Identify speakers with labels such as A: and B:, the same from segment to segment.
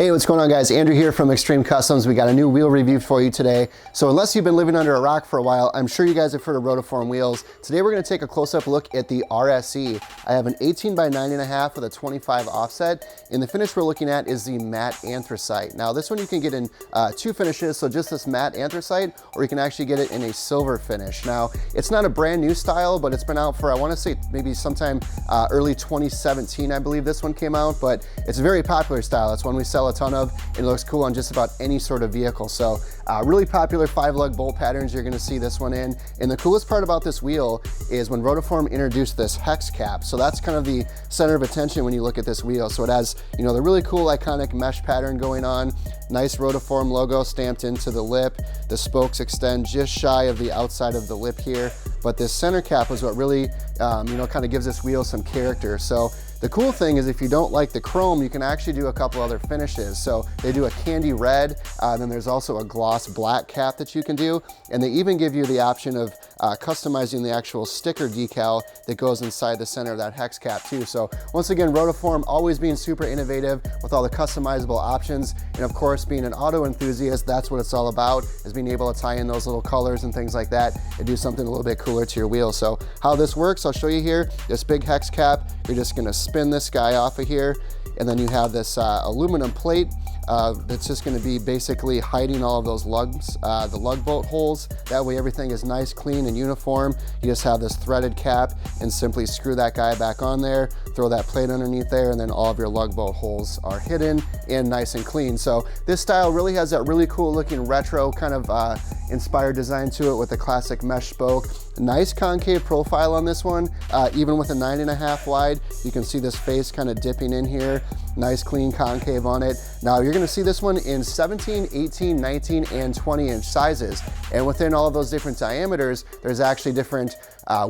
A: Hey, what's going on guys? Andrew here from Extreme Customs. We got a new wheel review for you today. So unless you've been living under a rock for a while, I'm sure you guys have heard of Rotiform wheels. Today we're gonna take a close-up look at the Rse. I have an 18 by 9.5 with a 25 offset. And the finish we're looking at is the matte anthracite. Now this one you can get in two finishes, so just this matte anthracite, or you can actually get it in a silver finish. Now, it's not a brand new style, but it's been out for, I wanna say maybe sometime early 2017, I believe this one came out, but it's a very popular style. It's one we sell a ton of, and it looks cool on just about any sort of vehicle. So really popular 5-lug bolt patterns you're gonna see this one in. And the coolest part about this wheel is when Rotiform introduced this Hex Cap. So that's kind of the center of attention when you look at this wheel. So it has, you know, the really cool iconic mesh pattern going on, nice Rotiform logo stamped into the lip. The spokes extend just shy of the outside of the lip here, but this center cap is what really, you know, kind of gives this wheel some character. So the cool thing is if you don't like the chrome, you can actually do a couple other finishes. So they do a candy red, then there's also a gloss black cap that you can do. And they even give you the option of customizing the actual sticker decal that goes inside the center of that Hex Cap too. So once again, Rotiform always being super innovative with all the customizable options. And of course, being an auto enthusiast, that's what it's all about, is being able to tie in those little colors and things like that and do something a little bit cooler to your wheel. So how this works, I'll show you here. This big Hex Cap, you're just gonna spin this guy off of here, and then you have this aluminum plate that's just going to be basically hiding all of those lugs, the lug bolt holes. That way everything is nice, clean, and uniform. You just have this threaded cap and simply screw that guy back on there, throw that plate underneath there, and then all of your lug bolt holes are hidden and nice and clean. So this style really has that really cool looking retro kind of inspired design to it with the classic mesh spoke. Nice concave profile on this one, even with a 9.5 wide. You can see this face kind of dipping in here. Nice clean concave on it. Now you're gonna see this one in 17, 18, 19, and 20-inch sizes. And within all of those different diameters, there's actually different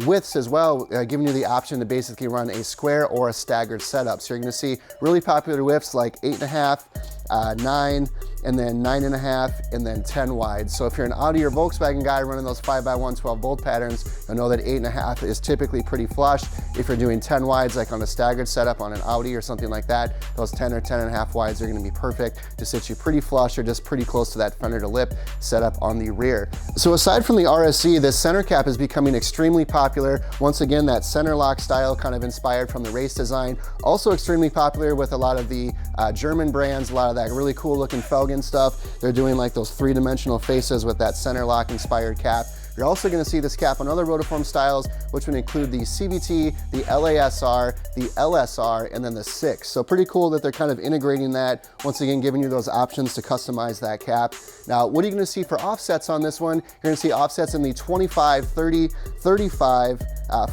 A: widths as well, giving you the option to basically run a square or a staggered setup. So you're gonna see really popular widths like 8.5, 9, and then 9.5, and then 10 wide. So if you're an Audi or Volkswagen guy running those 5x1 12 bolt patterns, you'll know that 8.5 is typically pretty flush. If you're doing 10 wides, like on a staggered setup on an Audi or something like that, those 10 or 10.5 wides are gonna be perfect to sit you pretty flush or just pretty close to that fender to lip setup on the rear. So aside from the Rse, this center cap is becoming extremely popular. Once again, that center lock style kind of inspired from the race design. Also extremely popular with a lot of the German brands, a lot of that really cool looking Felgen stuff. They're doing like those 3-dimensional faces with that center lock inspired cap. You're also gonna see this cap on other Rotiform styles, which would include the CVT, the LASR, the LSR, and then the 6. So pretty cool that they're kind of integrating that, once again, giving you those options to customize that cap. Now, what are you gonna see for offsets on this one? You're gonna see offsets in the 25, 30, 35,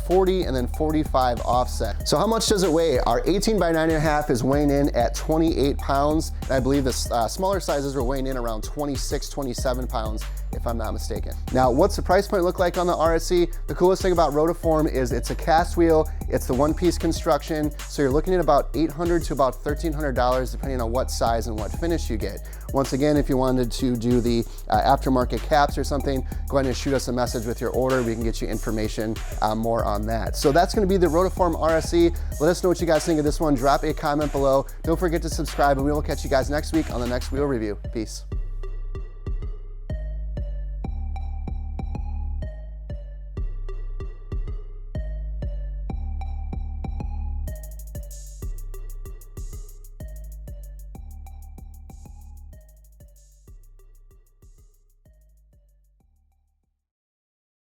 A: 40, and then 45 offset. So how much does it weigh? Our 18 by 9.5 is weighing in at 28 pounds. And I believe the smaller sizes are weighing in around 26, 27 pounds, if I'm not mistaken. Now, what's the price point look like on the Rse? The coolest thing about Rotiform is it's a cast wheel, it's the one-piece construction, so you're looking at about $800 to about $1,300 depending on what size and what finish you get. Once again, if you wanted to do the aftermarket caps or something, go ahead and shoot us a message with your order. We can get you information more on that. So that's gonna be the Rotiform Rse. Let us know what you guys think of this one. Drop a comment below. Don't forget to subscribe, and we will catch you guys next week on the next wheel review. Peace.